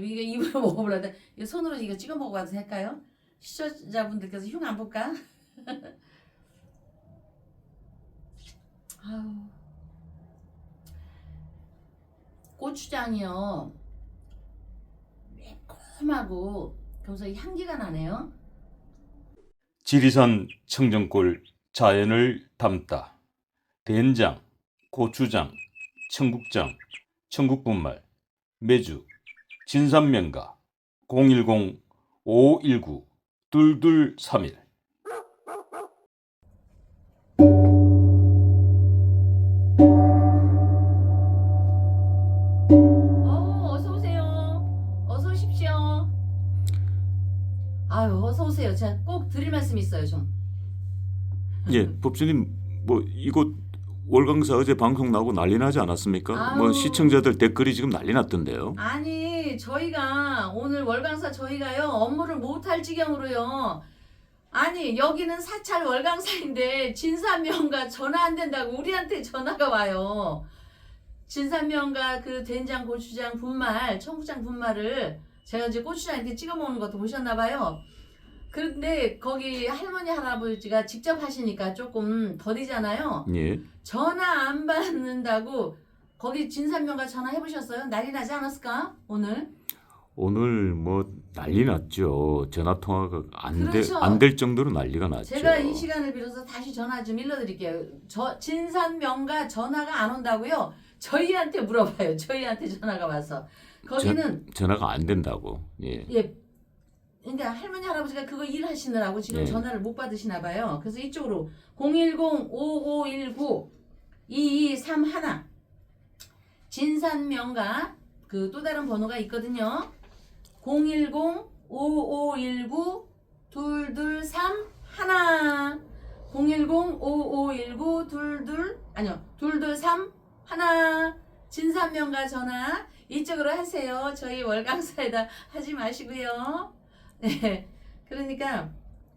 이게 입으로 먹어보려는데 이거 손으로 이거 찍어 먹어봐도 될까요? 시청자분들께서 흉 안 볼까? 아유. 고추장이요. 매콤하고 그래서 향기가 나네요. 지리산 청정골 자연을 담다. 된장, 고추장, 청국장, 청국분말, 매주, 진산명가 010-519-2231. 어서 오세요. 어서 오십시오. 아유, 어서 오세요. 제가 꼭 드릴 말씀 있어요, 좀. 예, 법주님 뭐 이곳 월강사 어제 방송 나오고 난리 나지 않았습니까? 아우. 뭐 시청자들 댓글이 지금 난리 났던데요. 아니, 저희가 오늘 월강사 저희가요 업무를 못할 지경으로요. 아니, 여기는 사찰 월강사인데 진산명가 전화 안 된다고 우리한테 전화가 와요. 진산명가 그 된장, 고추장, 분말, 청국장 분말을 제가 이제 고추장 이렇게 찍어 먹는 것도 보셨나 봐요. 그런데 거기 할머니 할아버지가 직접 하시니까 조금 더디잖아요. 예. 전화 안 받는다고 거기 진산명가 전화 해보셨어요? 난리 나지 않았을까 오늘? 오늘 뭐 난리 났죠. 전화 통화가 그렇죠. 안 될 정도로 난리가 났죠. 제가 이 시간을 빌어서 다시 전화 좀 일러드릴게요. 저 진산명가 전화가 안 온다고요? 저희한테 물어봐요. 저희한테 전화가 와서 거기는 전화가 안 된다고. 예. 예. 그러니까 할머니 할아버지가 그거 일하시느라고 지금 예. 전화를 못 받으시나 봐요. 그래서 이쪽으로 010-5519-2231 진산명가 그 또 다른 번호가 있거든요. 010-5519-2231 010-5519-22 아니요 2231 진산명가 전화 이쪽으로 하세요. 저희 월강사에다 하지 마시고요. 네, 그러니까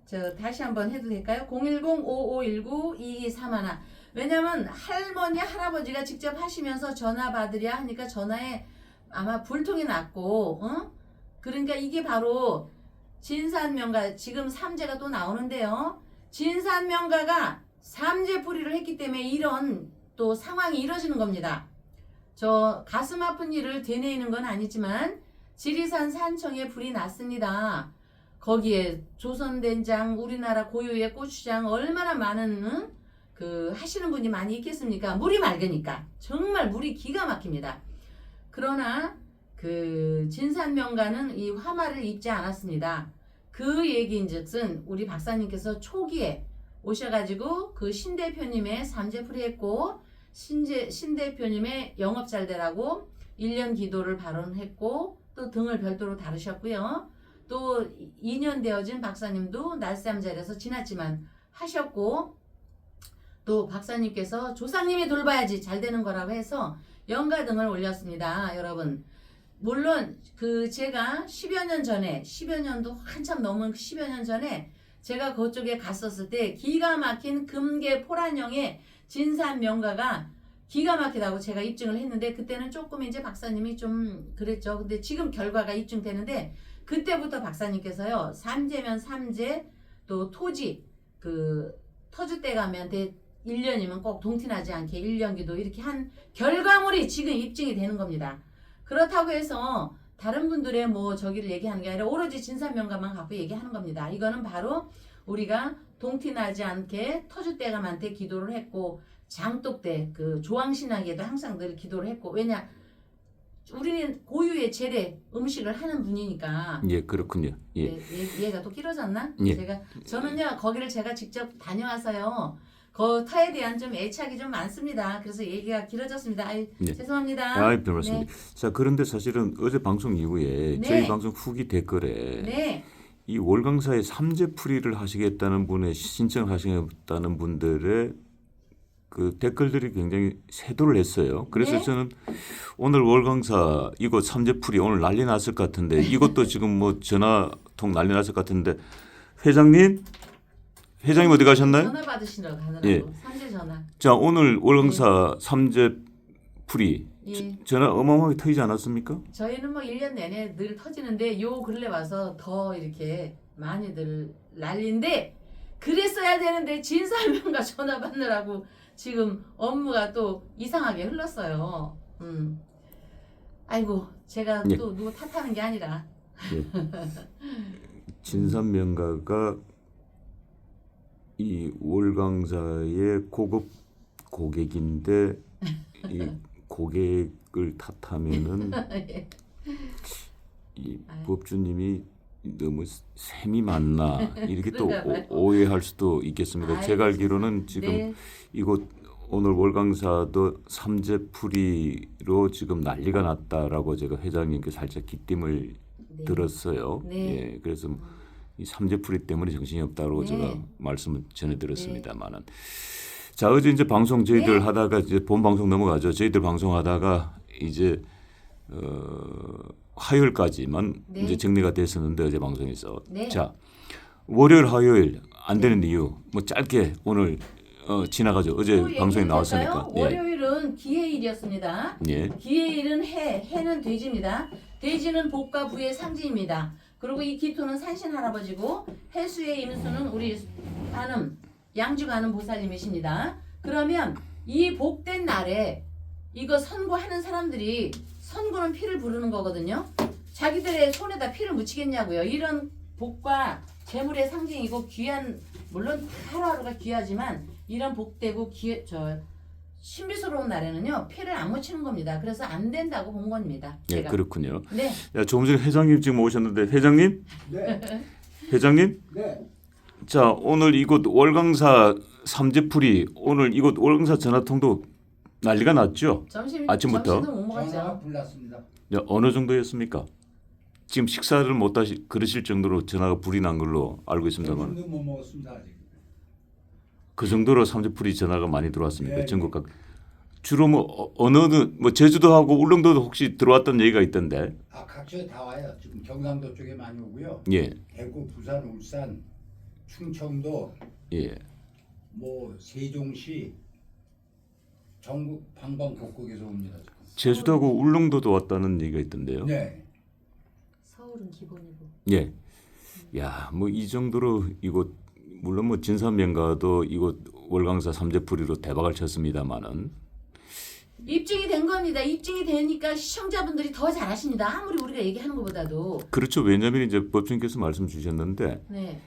저 다시 한번 해도 될까요? 010-5519-2231 왜냐면 할머니 할아버지가 직접 하시면서 전화 받으랴 하니까 전화에 아마 불통이 났고 그러니까 이게 바로 진산명가 지금 삼재가 또 나오는데요. 진산명가가 삼재풀이를 했기 때문에 이런 또 상황이 이뤄지는 겁니다. 저 가슴 아픈 일을 되뇌이는 건 아니지만 지리산 산청에 불이 났습니다. 거기에 조선된장 우리나라 고유의 고추장 얼마나 많은 그 하시는 분이 많이 있겠습니까? 물이 맑으니까 정말 물이 기가 막힙니다. 그러나 그 진산명가는 이 화마를 입지 않았습니다. 그 얘기인즉슨 우리 박사님께서 초기에 오셔가지고 그 신 대표님의 삼재풀이 했고 신 대표님의 영업 잘 되라고 1년 기도를 발언했고 또 등을 별도로 다루셨고요. 또 2년 되어진 박사님도 날쌈 자리에서 지났지만 하셨고 또 박사님께서 조상님이 돌봐야지 잘 되는 거라고 해서 영가등을 올렸습니다. 여러분 물론 그 제가 10여 년 전에 10여 년도 한참 넘은 10여 년 전에 제가 그쪽에 갔었을 때 기가 막힌 금계 포란형의 진산명가가 기가 막히다고 제가 입증을 했는데 그때는 조금 이제 박사님이 좀 그랬죠. 근데 지금 결과가 입증되는데 그때부터 박사님께서요. 삼재면 삼재 또 토지 그 터줏대 가면 1년이면 꼭 동티나지 않게 1년기도 이렇게 한 결과물이 지금 입증이 되는 겁니다. 그렇다고 해서 다른 분들의 뭐 저기를 얘기하는 게 아니라 오로지 진산명가만 갖고 얘기하는 겁니다. 이거는 바로 우리가 동티나지 않게 터줏대감한테 기도를 했고 장독대 그 조왕신앙에도 항상 늘 기도를 했고 왜냐 우리는 고유의 재래 음식을 하는 분이니까. 예, 그렇군요. 예. 얘가 또 길어졌나? 예. 저는요 거기를 제가 직접 다녀와서요. 그 터에 대한 좀 애착이 좀 많습니다. 그래서 얘기가 길어졌습니다. 네. 죄송합니다. 별 말씀입니다. 네. 자, 그런데 사실은 어제 방송 이후에 네. 저희 방송 후기 댓글에 네. 이 월강사에 삼재풀이를 하시겠다는 분의 신청을 하시겠다는 분들의 그 댓글들이 굉장히 세도를 했어요. 그래서 네. 저는 오늘 월강사 이곳 삼재풀이 오늘 난리 났을 것 같은데 이것도 지금 뭐 전화통 난리 났을 것 같은데 회장님 어디 가셨나요? 전화 받으시라고 하느라고. 예. 삼재 전화. 자, 오늘 월강사 삼재풀이 예. 전화 어마어마하게 터지지 않았습니까? 저희는 뭐 1년 내내 늘 터지는데 요 근래 와서 더 이렇게 많이들 난리인데 그랬어야 되는데 진사명과 전화 받느라고 지금 업무가 또 이상하게 흘렀어요. 아이고 제가 예. 또 누구 탓하는 게 아니라 진산명가가 이 월강사의 고급 고객인데 이 고객을 탓하면은 이 아유. 법주님이 너무 셈이 많나 이렇게 또 그런가 봐요. 오해할 수도 있겠습니다. 제가 알기로는 지금 네. 이곳 오늘 월강사도 삼재풀이로 지금 난리가 났다라고 제가 회장님께 살짝 기띔을 네. 들었어요. 네. 예, 그래서 이 삼재풀이 때문에 정신이 없다고 네. 제가 말씀을 전해드렸습니다만은 자 어제 이제 방송 저희들 네. 하다가 이제 본 방송 넘어가죠. 저희들 방송하다가 이제 화요일까지만 네. 이제 정리가 됐었는데 어제 방송에서 네. 자 월요일 화요일 안 되는 이유 뭐 짧게 오늘 지나가죠. 어제 또 방송에 얘기해도 나왔으니까. 될까요? 월요일은 기해일이었습니다. 예. 기해일은 해는 돼지입니다. 돼지는 복과 부의 상징입니다. 그리고 이 기토는 산신 할아버지고 해수의 임수는 우리 간음 양주 간음 보살님이십니다. 그러면 이 복된 날에 이거 선고하는 사람들이 선고는 피를 부르는 거거든요. 자기들의 손에다 피를 묻히겠냐고요. 이런 복과 재물의 상징이고 귀한 물론 하루하루가 귀하지만 이런 복되고 신비스러운 날에는요 피를 안 묻히는 겁니다. 그래서 안 된다고 본 겁니다. 예, 제가. 그렇군요. 네. 야, 조금 전에 회장님 지금 오셨는데 회장님? 네. 회장님? 네. 자, 오늘 이곳 월강사 삼재풀이 오늘 이곳 월강사 전화통도 난리가 났죠? 아침부터? 점심도 못 전화가 먹었죠. 불났습니다. 야, 어느 정도였습니까? 지금 식사를 못 하시 그러실 정도로 전화가 불이 난 걸로 알고 있습니다만 점심도 못 먹었습니다 아직. 그 정도로 삼재풀이 전화가 많이 들어왔습니까? 네, 전국 각 주로 뭐 어느 뭐 제주도하고 울릉도도 혹시 들어왔던 얘기가 있던데. 아 각지에 다 와요. 지금 경상도 쪽에 많이 오고요. 예. 대구, 부산, 울산, 충청도, 예. 뭐 세종시, 전국 방방곡곡에서 옵니다. 지금. 제주도하고 울릉도도 왔다는 얘기가 있던데요. 네. 서울은 기본이고. 예. 야, 뭐 이 정도로 이곳 물론 뭐 진산명가도 이곳 월강사 삼재풀이로 대박을 쳤습니다만은 입증이 된 겁니다. 입증이 되니까 시청자분들이 더 잘하십니다. 아무리 우리가 얘기하는 것보다도. 그렇죠. 왜냐하면 이제 법정께서 말씀 주셨는데 네.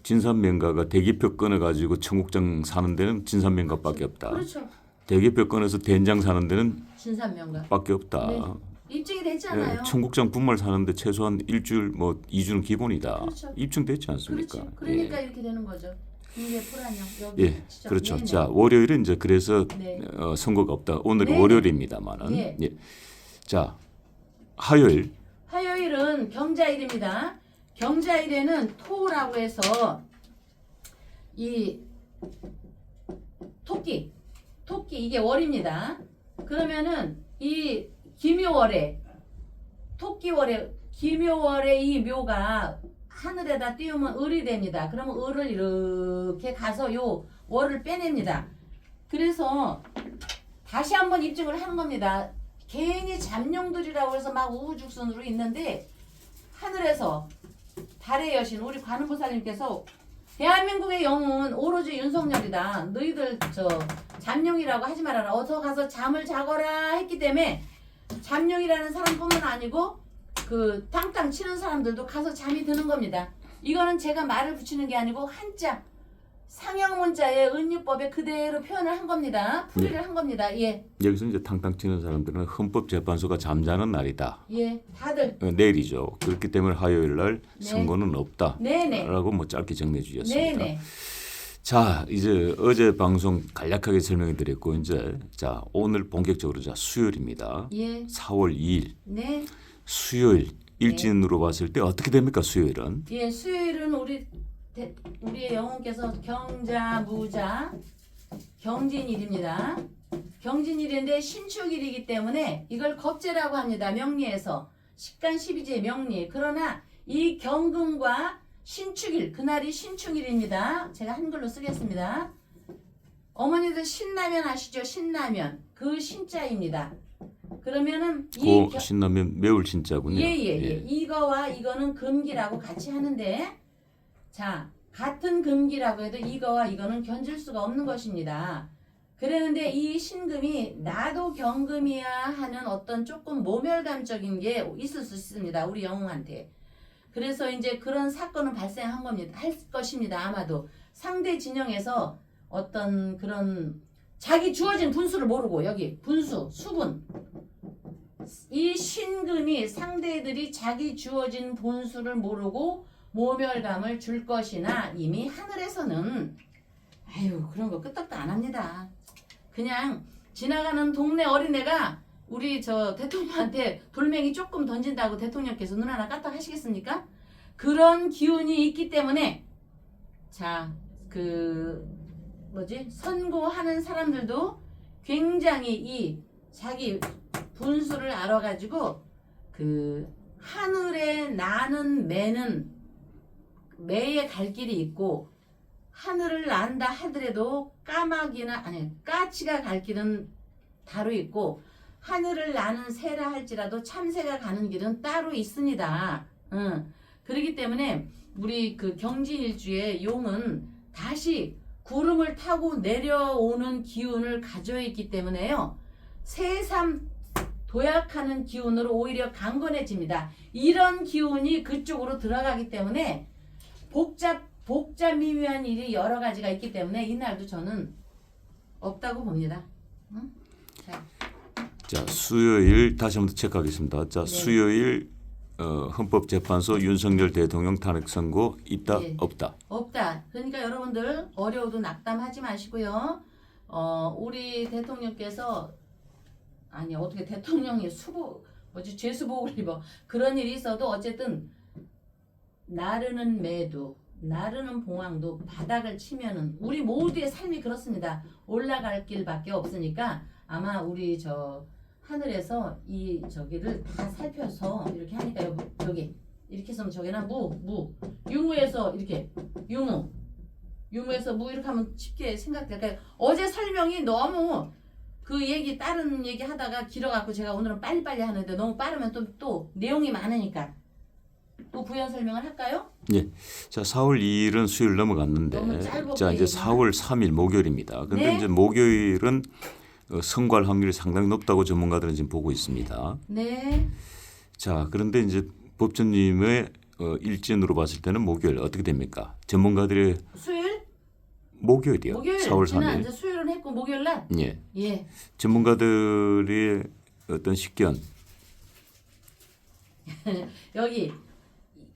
진산명가가 대기표 끊어가지고 청국장 사는 데는 진산명가밖에 없다. 그렇죠. 대기표 끊어서 된장 사는 데는 진산명가. 밖에 없다. 네. 입증이 됐잖아요. 청국장 분말 사는데 최소한 일주일 뭐 2주는 기본이다. 그렇죠. 입증됐지 않습니까? 그렇지. 그러니까 이렇게 되는 거죠. 이게 불안형 여기 예, 지적. 그렇죠. 네네. 자, 월요일은 이제 그래서 네. 선거가 없다. 오늘이 네네. 월요일입니다만은. 예. 예. 자, 화요일. 화요일은 경자일입니다. 경자일에는 토라고 해서 이 토끼 이게 월입니다. 그러면은 이 기묘월에 토끼월에 기묘월에 이 묘가 하늘에다 띄우면 을이 됩니다. 그러면 을을 이렇게 가서 요 월을 빼냅니다. 그래서 다시 한번 입증을 하는 겁니다. 괜히 잠룡들이라고 해서 막 우후죽순으로 있는데 하늘에서 달의 여신 우리 관음보살님께서 대한민국의 영웅은 오로지 윤석열이다. 너희들 잠룡이라고 하지 말아라. 어서 가서 잠을 자거라 했기 때문에 잠룡이라는 사람뿐만 아니고 그 땅땅 치는 사람들도 가서 잠이 드는 겁니다. 이거는 제가 말을 붙이는 게 아니고 한자 상형문자의 은유법에 그대로 표현을 한 겁니다. 풀이를 한 겁니다. 예, 여기서 이제 탕탕 치는 사람들은 헌법재판소가 잠자는 날이다. 예, 다들 내일이죠. 그렇기 때문에 화요일 날 네. 선거는 없다. 네네, 라고 뭐 짧게 정리해 주셨습니다. 네네. 자, 이제 어제 방송 간략하게 설명해 드렸고 이제 자, 오늘 본격적으로 자 수요일입니다. 예, 4월 2일 네, 수요일 일진으로 봤을 때 어떻게 됩니까? 수요일은 예. 수요일은 우리의 영혼께서 경자, 무자, 경진일입니다. 경진일인데 신축일이기 때문에 이걸 겁재라고 합니다. 명리에서 식간 12제 명리. 그러나 이 경금과 신축일 그날이 신축일입니다. 제가 한글로 쓰겠습니다. 어머니들 신라면 아시죠? 신라면 그 신자입니다. 그러면은 고 신라면 매울 진짜군요. 예예예. 이거와 이거는 금기라고 같이 하는데 자 같은 금기라고 해도 이거와 이거는 견줄 수가 없는 것입니다. 그랬는데 이 신금이 나도 경금이야 하는 어떤 조금 모멸감적인 게 있을 수 있습니다. 우리 영웅한테. 그래서 이제 그런 사건은 발생한 겁니다. 할 것입니다. 아마도 상대 진영에서 어떤 그런 자기 주어진 분수를 모르고 여기 분수, 수분 이 신금이 상대들이 자기 주어진 분수를 모르고 모멸감을 줄 것이나 이미 하늘에서는 아유 그런 거 끄떡도 안 합니다. 그냥 지나가는 동네 어린애가 우리 저 대통령한테 돌멩이 조금 던진다고 대통령께서 눈 하나 까딱 하시겠습니까? 그런 기운이 있기 때문에 자 그 뭐지 선고하는 사람들도 굉장히 이 자기 분수를 알아가지고 그 하늘에 나는 매에 갈 길이 있고 하늘을 난다 하더라도 까마귀나 아니 까치가 갈 길은 따로 있고 하늘을 나는 새라 할지라도 참새가 가는 길은 따로 있습니다. 그렇기 때문에 우리 그 경진일주의 용은 다시 구름을 타고 내려오는 기운을 가지고 있기 때문에요. 새삼 도약하는 기운으로 오히려 강건해집니다. 이런 기운이 그쪽으로 들어가기 때문에 복잡미묘한 일이 여러 가지가 있기 때문에 이날도 저는 없다고 봅니다. 응? 자 수요일 다시 한번 체크하겠습니다. 자 네. 수요일 헌법재판소 윤석열 대통령 탄핵 선고 있다 네. 없다. 없다. 그러니까 여러분들 어려워도 낙담하지 마시고요. 우리 대통령께서 아니 어떻게 대통령이 죄수복을 입어 그런 일이 있어도 어쨌든 나르는 매도 나르는 봉황도 바닥을 치면은 우리 모두의 삶이 그렇습니다. 올라갈 길밖에 없으니까 아마 우리 저 하늘에서 이 저기를 다 살펴서 이렇게 하니까 여기 이렇게 해서 저기나 무 유무에서 이렇게 유무에서 무 이렇게 하면 쉽게 생각될까요? 어제 설명이 너무 그 얘기 다른 얘기 하다가 길어갖고 제가 오늘은 빨리빨리 하는데 너무 빠르면 또 내용이 많으니까 또 부연 설명을 할까요? 예. 자 4월 2일은 수요일 넘어갔는데 너무 짧아 자 이제 보이구나. 4월 3일 목요일입니다. 근데 네. 이제 목요일은 성과할 확률이 상당히 높다고 전문가들은 지금 보고 있습니다. 네. 자 그런데 이제 법조님의 일진으로 봤을 때는 목요일 어떻게 됩니까? 전문가들의 수요일? 목요일이요. 목요일 4월 지난 3일. 이제 수요일은 했고 목요일 날? 예. 예. 전문가들의 어떤 식견. 여기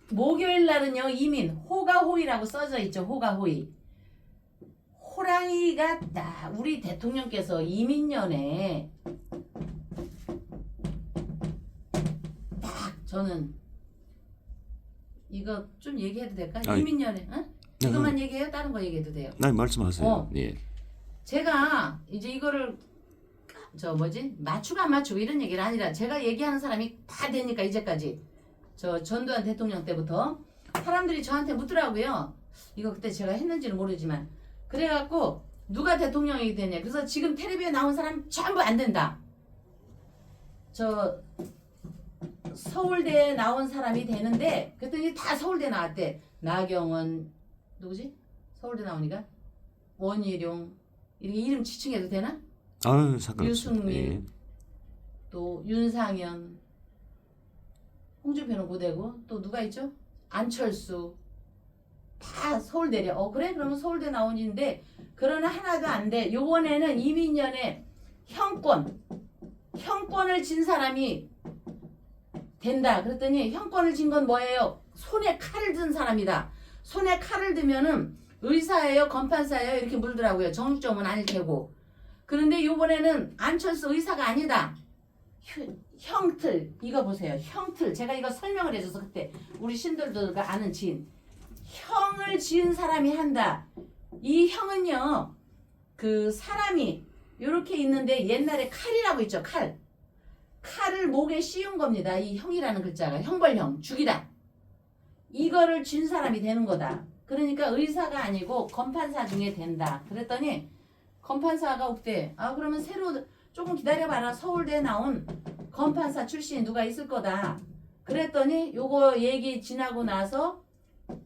목요일 날은요 이민 호가호이라고 써져 있죠. 호가호이. 호랑이 같다. 우리 대통령께서 이민년에 딱 저는 이거 좀 얘기해도 될까? 아니. 이민년에 응? 이것만 얘기해요? 다른 거 얘기해도 돼요? 네 말씀하세요. 예. 제가 이제 이거를 맞추고 안 맞추고 이런 얘기가 아니라 제가 얘기하는 사람이 다 되니까 이제까지 저 전두환 대통령 때부터 사람들이 저한테 묻더라고요. 이거 그때 제가 했는지는 모르지만 그래갖고 누가 대통령이 되냐. 그래서 지금 텔레비에 나온 사람 전부 안 된다. 저 서울대에 나온 사람이 되는데 그랬더니 다 서울대 나왔대. 나경원 누구지? 서울대 나오니까 원희룡 이렇게 이름 지칭해도 되나? 아유 상관없습니다. 유승민 예. 또 윤상현 홍준표는 고되고 또 누가 있죠? 안철수 다 서울대려. 그래? 그러면 서울대 나온인데 그러나 하나도 안 돼. 요번에는 이민년에 형권을 진 사람이 된다. 그랬더니 형권을 진 건 뭐예요? 손에 칼을 든 사람이다. 손에 칼을 들면은 의사예요, 검판사예요 이렇게 물더라고요. 정육점은 아닐 테고. 그런데 요번에는 안철수 의사가 아니다. 형틀 이거 보세요. 형틀 제가 이거 설명을 해줘서 그때 우리 신들도 아는 지인 형을 지은 사람이 한다. 이 형은요 그 사람이 이렇게 있는데 옛날에 칼이라고 있죠. 칼을 목에 씌운 겁니다. 이 형이라는 글자가 형벌형 죽이다. 이거를 쥔 사람이 되는 거다. 그러니까 의사가 아니고 검판사 중에 된다. 그랬더니 검판사가 없대. 아 그러면 새로 조금 기다려봐라. 서울대에 나온 검판사 출신 누가 있을 거다. 그랬더니 요거 얘기 지나고 나서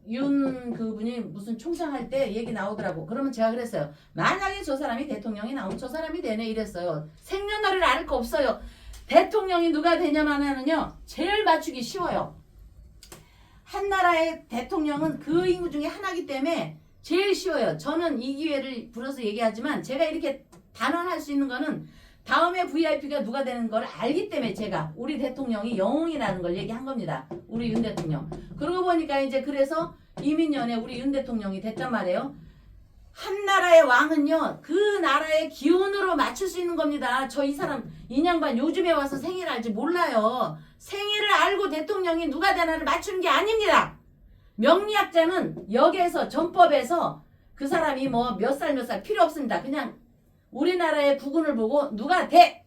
윤 그분이 무슨 총장할 때 얘기 나오더라고. 그러면 제가 그랬어요. 만약에 저 사람이 대통령이 나오면 저 사람이 되네 이랬어요. 생년월일 알 거 없어요. 대통령이 누가 되냐마는요 제일 맞추기 쉬워요. 한 나라의 대통령은 그 인구 중에 하나이기 때문에 제일 쉬워요. 저는 이 기회를 불어서 얘기하지만 제가 이렇게 단언할 수 있는 거는 다음에 VIP가 누가 되는 걸 알기 때문에 제가 우리 대통령이 영웅이라는 걸 얘기한 겁니다. 우리 윤 대통령. 그러고 보니까 이제 그래서 이민년에 우리 윤 대통령이 됐단 말이에요. 한 나라의 왕은요 그 나라의 기운으로 맞출 수 있는 겁니다. 저 이 사람 인양반 요즘에 와서 생일 알지 몰라요. 생일을 알고 대통령이 누가 되나를 맞추는 게 아닙니다. 명리학자는 여기에서 전법에서 그 사람이 뭐 몇 살 필요 없습니다. 그냥 우리나라의 국운을 보고 누가 될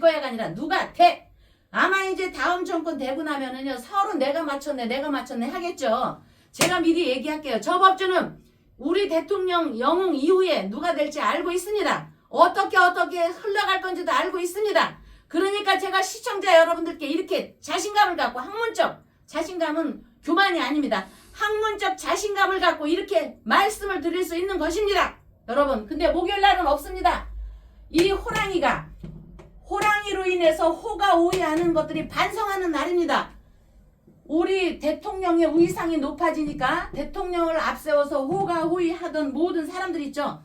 거야가 아니라 누가 돼. 아마 이제 다음 정권 되고 나면은요 서로 내가 맞췄네 하겠죠. 제가 미리 얘기할게요. 저 법주는 우리 대통령 영웅 이후에 누가 될지 알고 있습니다. 어떻게 흘러갈 건지도 알고 있습니다. 그러니까 제가 시청자 여러분들께 이렇게 자신감을 갖고 학문적 자신감은 교만이 아닙니다. 학문적 자신감을 갖고 이렇게 말씀을 드릴 수 있는 것입니다. 여러분 근데 목요일날은 없습니다. 이 호랑이로 인해서 호가 오해하는 것들이 반성하는 날입니다. 우리 대통령의 위상이 높아지니까 대통령을 앞세워서 호가 호위하던 모든 사람들 있죠.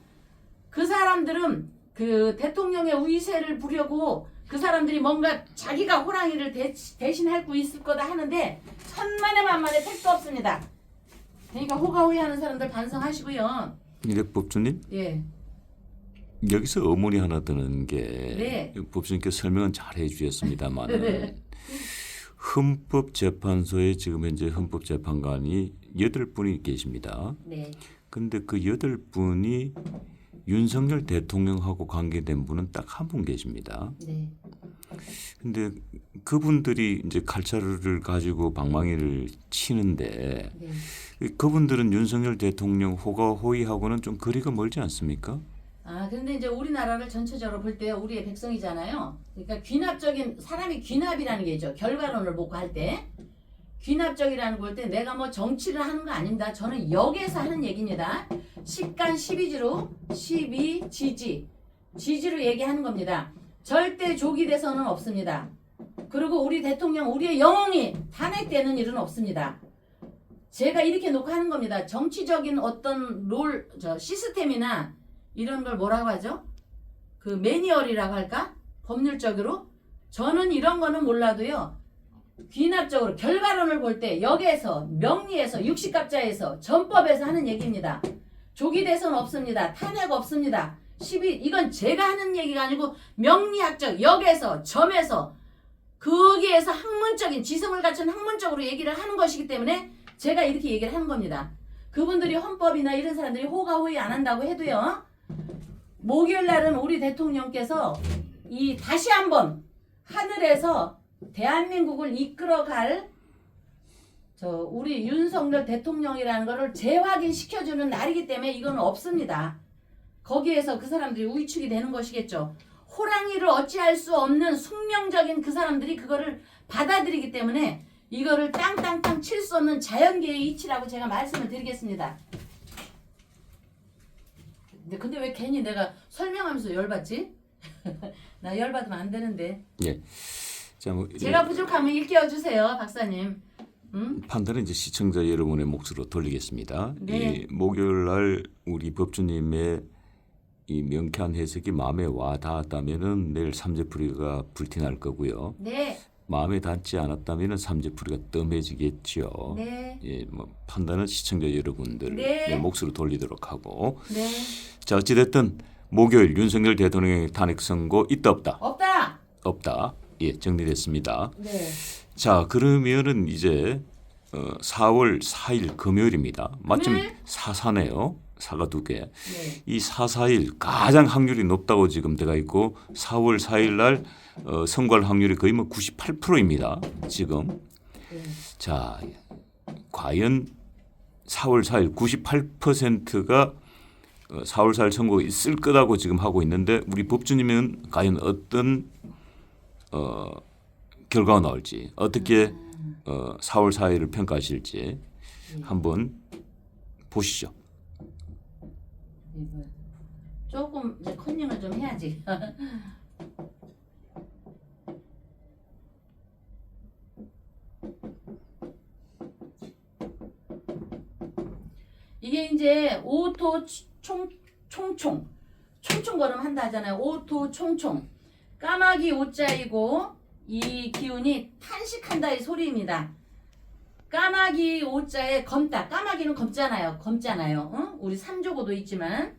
그 사람들은 그 대통령의 위세를 부려고 그 사람들이 뭔가 자기가 호랑이를 대신하고 있을 거다 하는데 천만에 만만에 택도 없습니다. 그러니까 호가 호위하는 사람들 반성하시고요. 이래 법주님 예. 여기서 의문이 하나 드는 게 네. 법주님께서 설명은 잘 해주셨습니다만 헌법재판소에 지금 현재 헌법재판관이 8분이 계십니다. 네. 근데 그 8분이 윤석열 대통령하고 관계된 분은 딱 한 분 계십니다. 네. 근데 그분들이 이제 칼자루를 가지고 방망이를 치는데 네. 그분들은 윤석열 대통령 호가 호위하고는 좀 거리가 멀지 않습니까? 아, 근데 이제 우리나라를 전체적으로 볼 때 우리의 백성이잖아요. 그러니까 귀납적인 사람이 귀납이라는 게 있죠. 결과론을 보고 할 때 귀납적이라는 걸 볼 때 내가 뭐 정치를 하는 거 아닙니다. 저는 역에서 하는 얘기입니다. 10간 12지로 12 지지로 얘기하는 겁니다. 절대 조기 대선은 없습니다. 그리고 우리 대통령 우리의 영웅이 탄핵되는 일은 없습니다. 제가 이렇게 놓고 하는 겁니다. 정치적인 어떤 시스템이나 이런 걸 뭐라고 하죠? 그 매니얼이라고 할까? 법률적으로? 저는 이런 거는 몰라도요. 귀납적으로 결과론을 볼 때 역에서 명리에서 60갑자에서 전법에서 하는 얘기입니다. 조기 대선 없습니다. 탄핵 없습니다. 이건 제가 하는 얘기가 아니고 명리학적 역에서 점에서 거기에서 학문적인 지성을 갖춘 학문적으로 얘기를 하는 것이기 때문에 제가 이렇게 얘기를 하는 겁니다. 그분들이 헌법이나 이런 사람들이 호가 호위 안 한다고 해도요. 목요일 날은 우리 대통령께서 이 다시 한번 하늘에서 대한민국을 이끌어갈 우리 윤석열 대통령이라는 것을 재확인시켜주는 날이기 때문에 이건 없습니다. 거기에서 그 사람들이 위축이 되는 것이겠죠. 호랑이를 어찌할 수 없는 숙명적인 그 사람들이 그거를 받아들이기 때문에 이거를 땅땅땅 칠 수 없는 자연계의 이치라고 제가 말씀을 드리겠습니다. 근데 왜 괜히 내가 설명하면서 열받지? 나 열받으면 안 되는데. 예. 자, 제가 부족하면 일깨워 주세요, 박사님. 판단은 이제 시청자 여러분의 몫으로 돌리겠습니다. 네. 이 목요일 날 우리 법주님의 이 명쾌한 해석이 마음에 와 닿았다면은 내일 삼재풀이가 불티날 거고요. 네. 마음에 닿지 않았다면은 삼재풀이가 뜸해지겠죠. 네. 예, 뭐 판단은 시청자 여러분들 네. 몫으로 돌리도록 하고. 네. 자, 어찌됐든 목요일 윤석열 대통령의 탄핵 선고 있다 없다? 없다. 없다. 예, 정리됐습니다. 네. 자, 그러면은 이제 4월 4일 금요일입니다. 마침 네. 사사네요. 사가 두 개. 네. 이 4.4일 가장 확률이 높다고 지금 돼가 있고 4월 4일 날 선거할 확률이 거의 뭐 98%입니다. 지금. 네. 자, 과연 4월 4일 98%가 4월 4일 선고 있을 거라고 지금 하고 있는데 우리 법주님은 과연 어떤 결과가 나올지 어떻게 4월 4일을 평가하실지 한번 보시죠. 이거 조금 이제 컨닝을 좀 해야지. 이게 이제 오토 총총 걸음 한다 하잖아요. 오토 총총 까마귀 오자이고 이 기운이 탄식한다 이 소리입니다. 까마귀 오자에 검다. 까마귀는 검잖아요. 응? 우리 삼조고도 있지만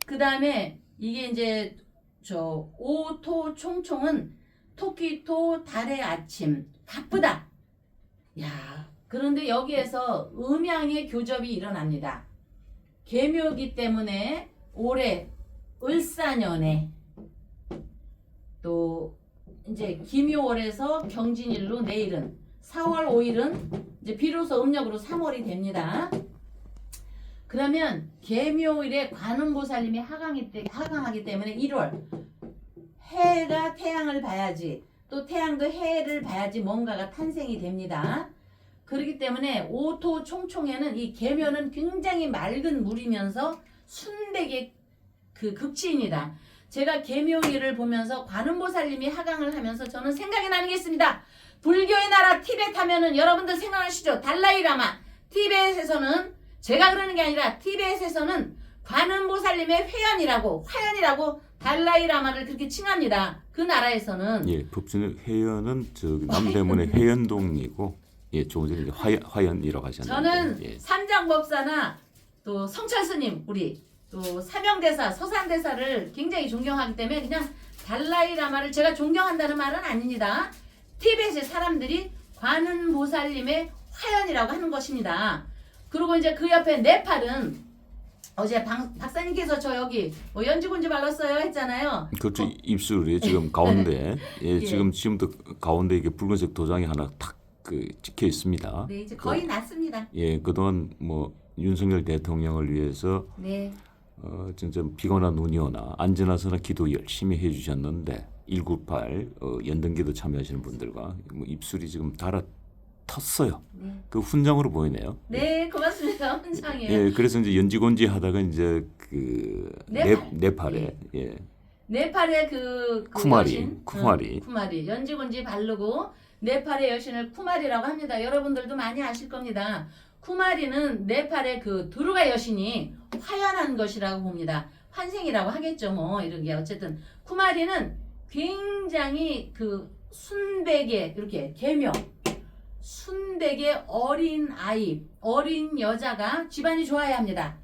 그 다음에 이게 이제 저 오토 총총은 토끼토 달의 아침 바쁘다. 야 그런데 여기에서 음양의 교접이 일어납니다. 계묘기 때문에 올해 을사년에 또 이제 기묘월에서 경진일로 내일은 4월 5일은 이제 비로소 음력으로 3월이 됩니다. 그러면 계묘일에 관음보살님이 하강하기 때문에 1월 해가 태양을 봐야지 또 태양도 해를 봐야지 뭔가가 탄생이 됩니다. 그렇기 때문에 오토 총총에는 이 계묘는 굉장히 맑은 물이면서 순백의 그 극치입니다. 제가 계묘일을 보면서 관음보살님이 하강을 하면서 저는 생각이 나는 게 있습니다. 불교의 나라 티베트 하면은 여러분들 생각하시죠? 달라이라마. 티베트에서는 제가 그러는 게 아니라 티베트에서는 관음보살님의 화연이라고 달라이라마를 그렇게 칭합니다. 그 나라에서는 예, 법주님 회연은 저기 남대문의 회연동이고 예, 조금 전에 이제 화연이라고 하셨는데 저는 예. 삼장법사나 또 성철스님 우리 또 사명대사 서산대사를 굉장히 존경하기 때문에 그냥 달라이라마를 제가 존경한다는 말은 아닙니다. 티베트의 사람들이 관음보살님의 화연이라고 하는 것입니다. 그리고 이제 그 옆에 네팔은 어제 박사님께서 저 여기 뭐 연지곤지 발랐어요 했잖아요. 그렇죠. 입술이 지금 가운데 예, 예. 지금도 가운데 이게 붉은색 도장이 하나 탁 찍혀 있습니다. 네 이제 거의 났습니다. 예, 그동안 뭐 윤석열 대통령을 위해서 네. 진짜 비거나 눈이 오나 안전하서나 기도 열심히 해주셨는데 198 연등기도 참여하시는 분들과 뭐 입술이 지금 텄어요. 네. 그 훈장으로 보이네요. 네 고맙습니다. 훈장이에요. 예, 그래서 이제 연지곤지 하다가 이제 그 네팔에 예. 네팔의 그 쿠마리, 여신, 쿠마리. 쿠마리 연지곤지 바르고 네팔의 여신을 쿠마리라고 합니다. 여러분들도 많이 아실 겁니다. 쿠마리는 네팔의 그 두르가 여신이 화연한 것이라고 봅니다. 환생이라고 하겠죠. 뭐 이런 게 어쨌든 쿠마리는 굉장히 그 순백의 이렇게 계묘 순백의 어린 아이, 어린 여자가 집안이 좋아야 합니다.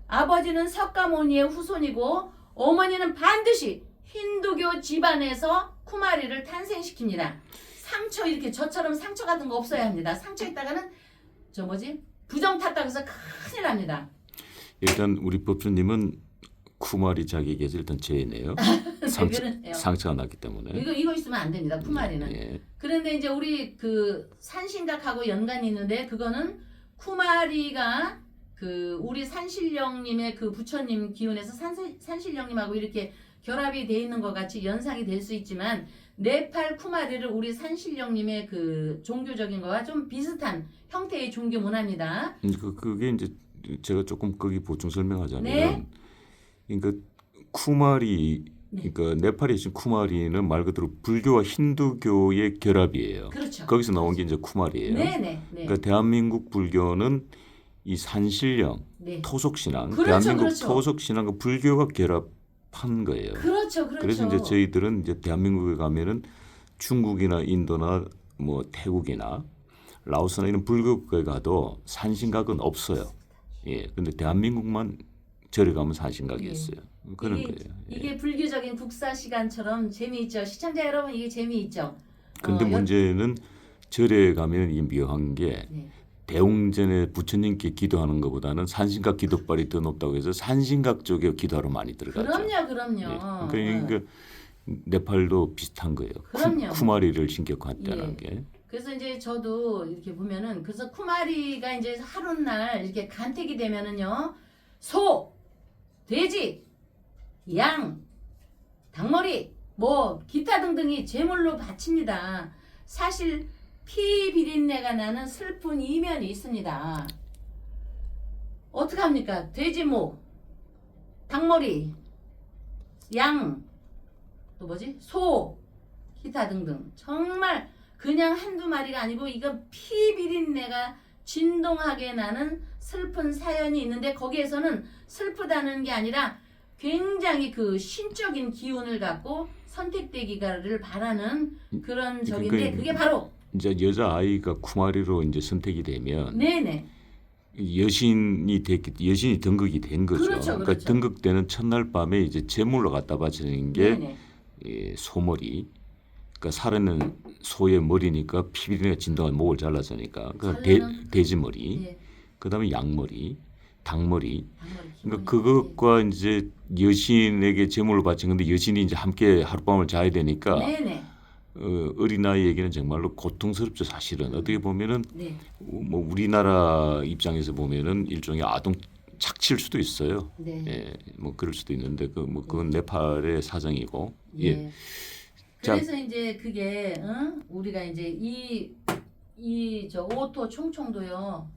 아버지는 석가모니의 후손이고 어머니는 반드시 힌두교 집안에서 쿠마리를 탄생시킵니다. 상처 이렇게 저처럼 상처 같은 거 없어야 합니다. 상처 있다가는 저 뭐지? 부정 탔다고 해서 큰일 납니다. 일단 우리 법주님은 쿠마리 자기에게서 일단 죄네요. 상처가 났기 때문에. 이거 있으면 안 됩니다. 쿠마리는. 예. 그런데 이제 우리 그 산신각하고 연관이 있는데 그거는 쿠마리가 그 우리 산신령님의 그 부처님 기운에서 산신령님하고 이렇게 결합이 돼 있는 것 같이 연상이 될 수 있지만 네팔 쿠마리를 우리 산신령님의 그 종교적인 거와 좀 비슷한 형태의 종교 문화입니다. 그게 이제 제가 조금 거기 보충 설명하자면, 네. 그러니까 쿠마리, 그러니까 네팔에 있는 쿠마리는 말 그대로 불교와 힌두교의 결합이에요. 그렇죠. 거기서 나온 게 이제 쿠마리예요. 네네. 그러니까 대한민국 불교는 이 산신령, 네. 토속신앙, 그렇죠, 대한민국 그렇죠. 토속신앙과 불교가 결합한 거예요. 그렇죠. 그래서 이제 저희들은 이제 대한민국에 가면은 중국이나 인도나 뭐 태국이나 라오스나 이런 불교국가에 가도 산신각은 없어요. 예, 근데 대한민국만 절에 가면 산신각이 있어요. 그런 거예요. 예. 이게 불교적인 국사 시간처럼 재미있죠. 시청자 여러분 이게 재미있죠. 근데 문제는 절에 가면 이 묘한 게 네. 대웅전에 부처님께 기도하는 것보다는 산신각 기도발이 더 높다고 해서 산신각 쪽에 기도하러 많이 들어가죠. 그럼요. 그러니까 네팔도 비슷한 거예요. 그럼요. 쿠마리를 신격화했다는 예. 게. 그래서 이제 저도 이렇게 보면은 그래서 쿠마리가 이제 하룻날 이렇게 간택이 되면은요 소 돼지, 양, 닭머리, 뭐 기타 등등이 제물로 바칩니다. 사실 피 비린내가 나는 슬픈 이면이 있습니다. 어떡합니까? 돼지목, 닭머리, 양, 또 뭐지? 소, 기타 등등. 정말 그냥 한두 마리가 아니고 이건 피 비린내가 진동하게 나는 슬픈 사연이 있는데 거기에서는 슬프다는 게 아니라 굉장히 그 신적인 기운을 갖고 선택되기를 바라는 그런 적인데 그게 바로 이제 여자 아이가 쿠마리로 이제 선택이 되면 네네 여신이 등극이 된 거죠. 그렇죠, 그러니까 그렇죠. 등극되는 첫날 밤에 이제 제물로 갖다 바치는 게 네네 소머리. 그러니까 살아있는 소의 머리니까 피비린내가 진동한 목을 잘라서니까. 그 잘라는- 돼지머리. 예, 그다음에 양머리, 닭머리. 닭머리, 그러니까 기본이. 그것과 이제 여신에게 제물로 바친 건데 여신이 이제 함께 하룻밤을 자야 되니까 네네 어린아이에게는 정말로 고통스럽죠. 사실은 어떻게 보면은 네 뭐 우리나라 입장에서 보면은 일종의 아동 착취일 수도 있어요. 네. 예, 뭐 그럴 수도 있는데 그건 네팔의 사정이고. 예. 예. 자. 그래서 이제 그게 우리가 이제 이 저 오토 총총도요.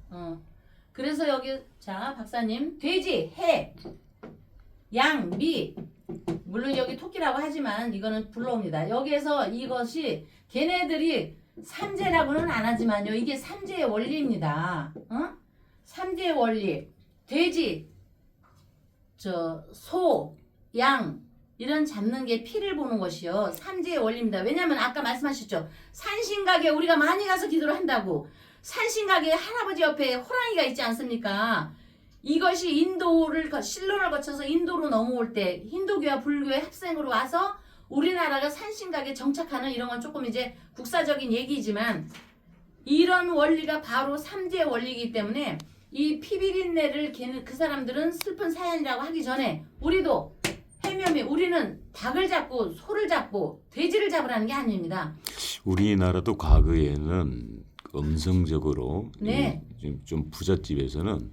그래서 여기 자 박사님 돼지, 해, 양, 미 물론 여기 토끼라고 하지만 이거는 불러옵니다. 여기에서 이것이 걔네들이 삼재라고는 안 하지만요. 이게 삼재의 원리입니다. 삼재의 원리. 돼지, 소, 양 이런 잡는 게 피를 보는 것이요. 삼재의 원리입니다. 왜냐하면 아까 말씀하셨죠. 산신각에 우리가 많이 가서 기도를 한다고. 산신각에 할아버지 옆에 호랑이가 있지 않습니까? 이것이 신론을 거쳐서 인도로 넘어올 때 힌두교와 불교의 합생으로 와서 우리나라가 산신각에 정착하는 이런 건 조금 이제 국사적인 얘기지만 이런 원리가 바로 삼재의 원리이기 때문에 이 피비린내를 그 사람들은 슬픈 사연이라고 하기 전에 우리도 해묘미 우리는 닭을 잡고 소를 잡고 돼지를 잡으라는 게 아닙니다. 우리나라도 과거에는 음성적으로 네. 좀 부잣집에서는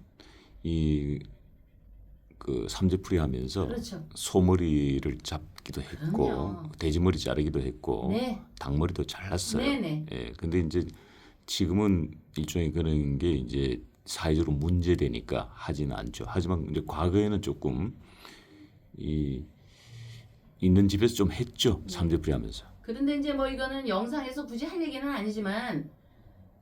그 삼재풀이 하면서 그렇죠. 소머리를 잡기도 했고 그럼요. 돼지머리 자르기도 했고 네. 닭머리도 잘랐어요. 네네. 예, 근데 이제 지금은 일종의 그런 게 이제 사회적으로 문제되니까 하지는 않죠. 하지만 이제 과거에는 조금 있는 집에서 좀 했죠. 삼재풀이 하면서. 그런데 이제 뭐 이거는 영상에서 굳이 할 얘기는 아니지만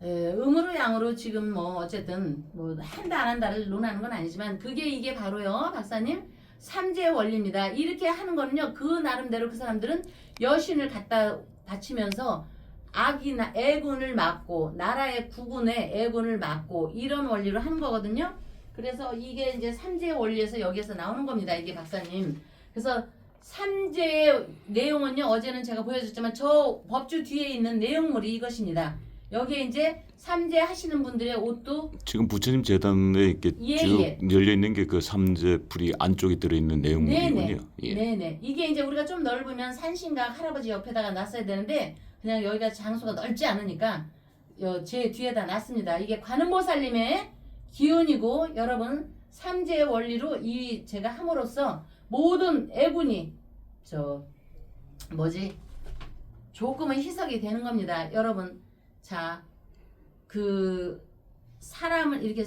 음으로 양으로 지금 뭐 어쨌든 뭐 한다 안 한다를 논하는 건 아니지만 이게 바로요 박사님 삼재의 원리입니다. 이렇게 하는 거는요 그 나름대로 그 사람들은 여신을 갖다 바치면서 악이나 애군을 막고 나라의 국군의 애군을 막고 이런 원리로 하는 거거든요. 그래서 이게 이제 삼재의 원리에서 여기에서 나오는 겁니다. 이게 박사님. 그래서 삼재의 내용은요 어제는 제가 보여줬지만 저 법주 뒤에 있는 내용물이 이것입니다. 여기에 이제 삼재 하시는 분들의 옷도 지금 부처님 재단에 이렇게 예, 쭉 예. 열려 있는 게 그 삼재풀이 안쪽에 들어 있는 내용물이군요. 네네. 예. 네네. 이게 이제 우리가 좀 넓으면 산신각 할아버지 옆에다가 놨어야 되는데 그냥 여기가 장소가 넓지 않으니까 제 뒤에다 놨습니다. 이게 관음보살님의 기운이고 여러분 삼재의 원리로 제가 함으로써 모든 애군이 조금은 희석이 되는 겁니다. 여러분 자 그 사람을 이렇게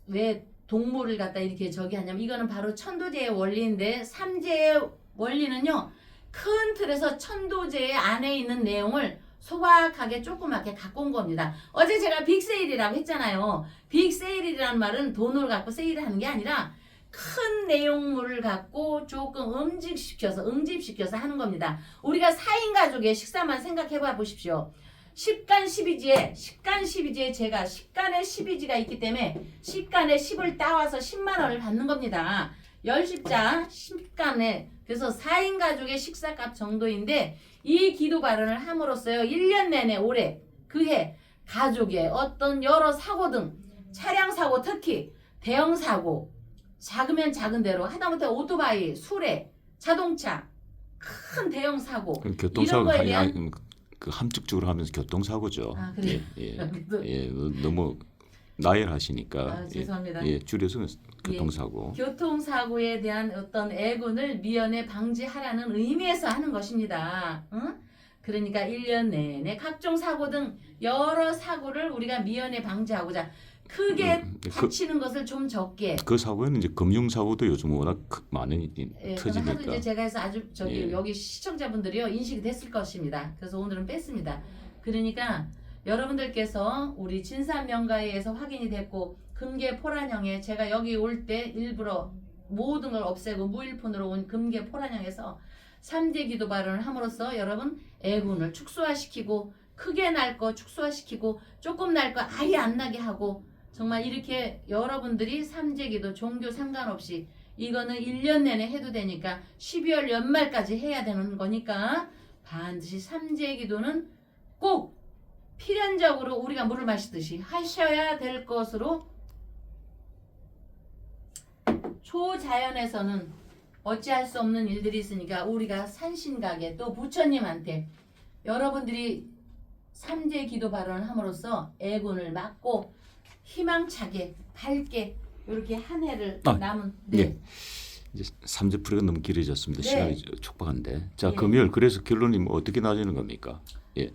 왜 동물을 갖다 이렇게 하냐면 이거는 바로 천도제의 원리인데 삼재의 원리는요 큰 틀에서 천도제 안에 있는 내용을 소박하게 조그맣게 갖고 온 겁니다. 어제 제가 빅세일이라고 했잖아요. 빅세일이라는 말은 돈을 갖고 세일을 하는 게 아니라 큰 내용물을 갖고 조금 응집시켜서 하는 겁니다. 우리가 4인 가족의 식사만 생각해 봐 보십시오. 10간 12지에 제가 10간에 12지가 있기 때문에 10간에 10을 따와서 10만 원을 받는 겁니다. 10십자 10간에 그래서 4인 가족의 식사값 정도인데 이 기도 발언을 함으로써요 1년 내내 올해 그해 가족의 어떤 여러 사고 등 차량 사고 특히 대형 사고 작으면 작은 대로 하다못해 오토바이, 수레, 자동차 큰 대형 사고 교통사고 이런 거에 대한 그 함축적으로 하면서 교통사고죠. 아, 그래요? 예, 너무 나열하시니까 아, 죄송합니다. 예, 줄여서 교통사고. 교통사고에 대한 어떤 애군을 미연에 방지하라는 의미에서 하는 것입니다. 응? 그러니까 1년 내내 각종 사고 등 여러 사고를 우리가 미연에 방지하고자 크게 다치는 것을 좀 적게. 그 사고에는 이제 금융 사고도 요즘 워낙 많이 예, 그건 하도 터지니까. 이제 제가 해서 아주 저기 예. 여기 시청자분들이요 인식이 됐을 것입니다. 그래서 오늘은 뺐습니다. 그러니까 여러분들께서 우리 진산명가에서 확인이 됐고 금계 포란형에 제가 여기 올 때 일부러 모든 걸 없애고 무일푼으로 온 금계 포란형에서 3대 기도 발언을 함으로써 여러분 애군을 축소화시키고 크게 날 거 축소화시키고 조금 날 거 아예 안 나게 하고 정말 이렇게 여러분들이 3대 기도 종교 상관없이 이거는 1년 내내 해도 되니까 12월 연말까지 해야 되는 거니까 반드시 3대 기도는 꼭 필연적으로 우리가 물을 마시듯이 하셔야 될 것으로 초자연에서는 어찌할 수 없는 일들이 있으니까 우리가 산신각에 또 부처님한테 여러분들이 3대 기도 발언을 함으로써 애군을 막고 희망차게 밝게 이렇게 한 해를 남은 네. 이제 3제 풀이가 너무 길어졌습니다. 네. 시간이 촉박한데. 자, 예. 금요일 그래서 결론이 뭐 어떻게 나지는 겁니까? 예.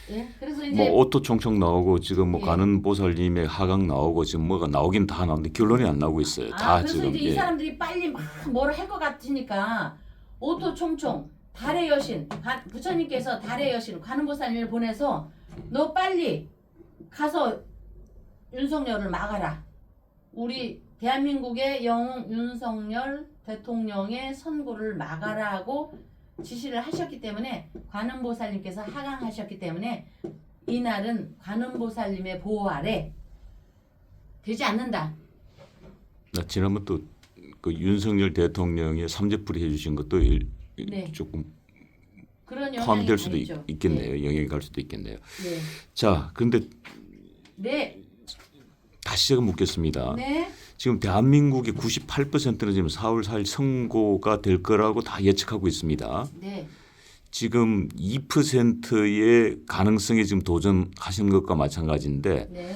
예, 그래서 이제 뭐 옷도 총총 나오고 지금 뭐 예. 가는 보살님의 하강 나오고 지금 뭐가 나오긴 다 나오는데 결론이 안 나오고 있어요. 다 그래서 지금 이제 이 사람들이 빨리 막 뭘 할 것 같으니까 오토총총 달의 여신 부처님께서 달의 여신 관음보살님을 보내서 너 빨리 가서 윤석열을 막아라. 우리 대한민국의 영웅 윤석열 대통령의 선고를 막아라 하고 지시를 하셨기 때문에 관음보살님께서 하강하셨기 때문에 이날은 관음보살님의 보호 아래 되지 않는다. 나 지난번 또 그 윤석열 대통령의 3제 풀이 해주신 것도 네. 조금 그런 영향이 포함될 수도 있죠. 있겠네요. 영향이 갈 수도 있겠네요. 네. 자, 그런데 네. 다시 제가 묻겠습니다. 네. 지금 대한민국의 98%는 지금 4월 4일 선고가 될 거라고 다 예측하고 있습니다. 네. 지금 2%의 가능성에 지금 도전하시는 것과 마찬가지인데 네.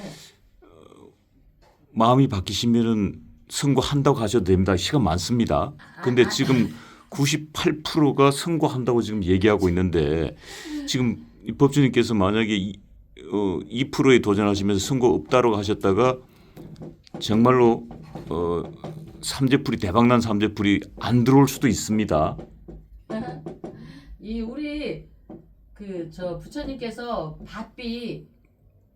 마음이 바뀌시면은 선고한다고 하셔도 됩니다. 시간 많습니다. 근데 지금 98%가 선고한다고 지금 얘기하고 있는데 지금 이 법조님께서 만약에 2%에 도전하시면서 선고 없다고 하셨다가 정말로 3제풀이 대박난 3제풀이 안 들어올 수도 있습니다. 이 우리 그 저 부처님께서 바삐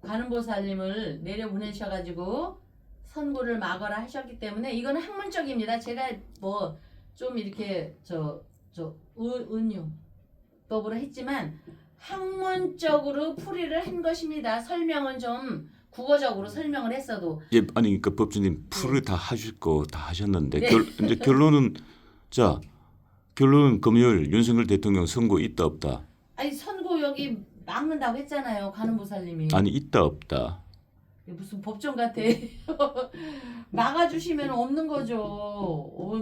관음보살님을 내려 보내셔가지고 선고를 막아라 하셨기 때문에 이거는 학문적입니다. 제가 뭐 좀 이렇게 은유법으로 했지만 학문적으로 풀이를 한 것입니다. 설명은 좀 국어적으로 설명을 했어도 예, 아니 그러니까 법조님 풀을 다 하실 거 다 하셨는데 네. 이제 결론은 자 결론은 금요일 윤석열 대통령 선고 있다 없다. 아니 선고 여기 막는다고 했잖아요. 관음보살님이. 아니 있다 없다. 무슨 법정 같아. 막아주시면 없는 거죠.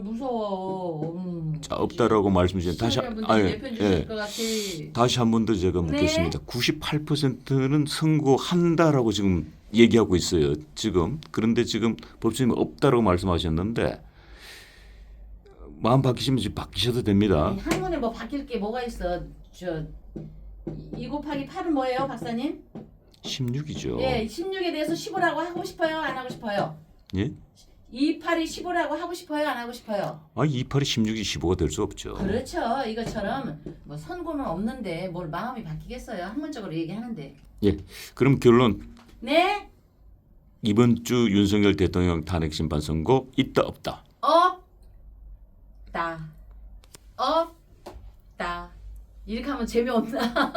무서워. 자 없다라고 말씀 주신 다시 예편 주실 것 같아. 다시 한 번 더 제가 네. 묻겠습니다. 98%는 선고한다라고 지금 얘기하고 있어요. 지금 그런데 지금 법조님 없다라고 말씀하셨는데 마음 바뀌시면 지금 바뀌셔도 됩니다. 아니, 한문에 뭐 바뀔 게 뭐가 있어. 2 곱하기 8은 뭐예요, 박사님? 16이죠. 예, 16에 대해서 15라고 하고 싶어요, 안 하고 싶어요? 예? 2, 8이 15라고 하고 싶어요, 안 하고 싶어요? 아니 28이 16이 15가 될 수 없죠. 그렇죠. 이것처럼 뭐 선고는 없는데 뭘 마음이 바뀌겠어요. 학문적으로 얘기하는데. 예. 그럼 결론 네? 이번 주 윤석열 대통령 탄핵 심판 선고 있다 없다. 없다. 없다. 이렇게 하면 재미없나?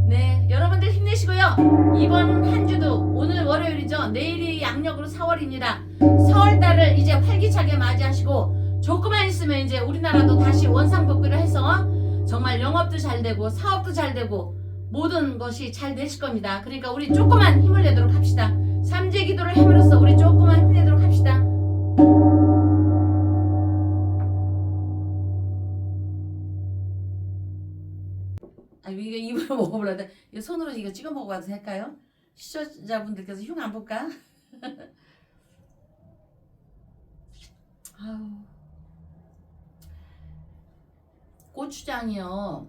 네, 여러분들 힘내시고요. 이번 한 주도 오늘 월요일이죠. 내일이 양력으로 4월입니다. 4월달을 이제 활기차게 맞이하시고 조금만 있으면 이제 우리나라도 다시 원상복귀를 해서 정말 영업도 잘 되고 사업도 잘 되고 모든 것이 잘 되실 겁니다. 그러니까 우리 조금만 힘을 내도록 합시다. 삼재 기도를 함으로써 우리 조금만 힘내도록 합시다. 이게 입으로 먹어보려다 이거 손으로 이거 찍어 먹어봐도 될까요? 시청자분들께서 흉 안 볼까? 아우. 고추장이요.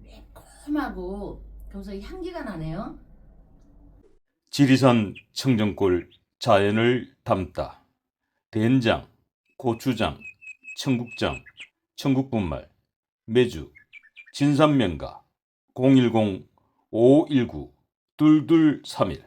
매콤하고 거기서 향기가 나네요. 지리산 청정골 자연을 담다. 된장, 고추장, 청국장, 청국분말, 매주, 진산명가 010-519-2231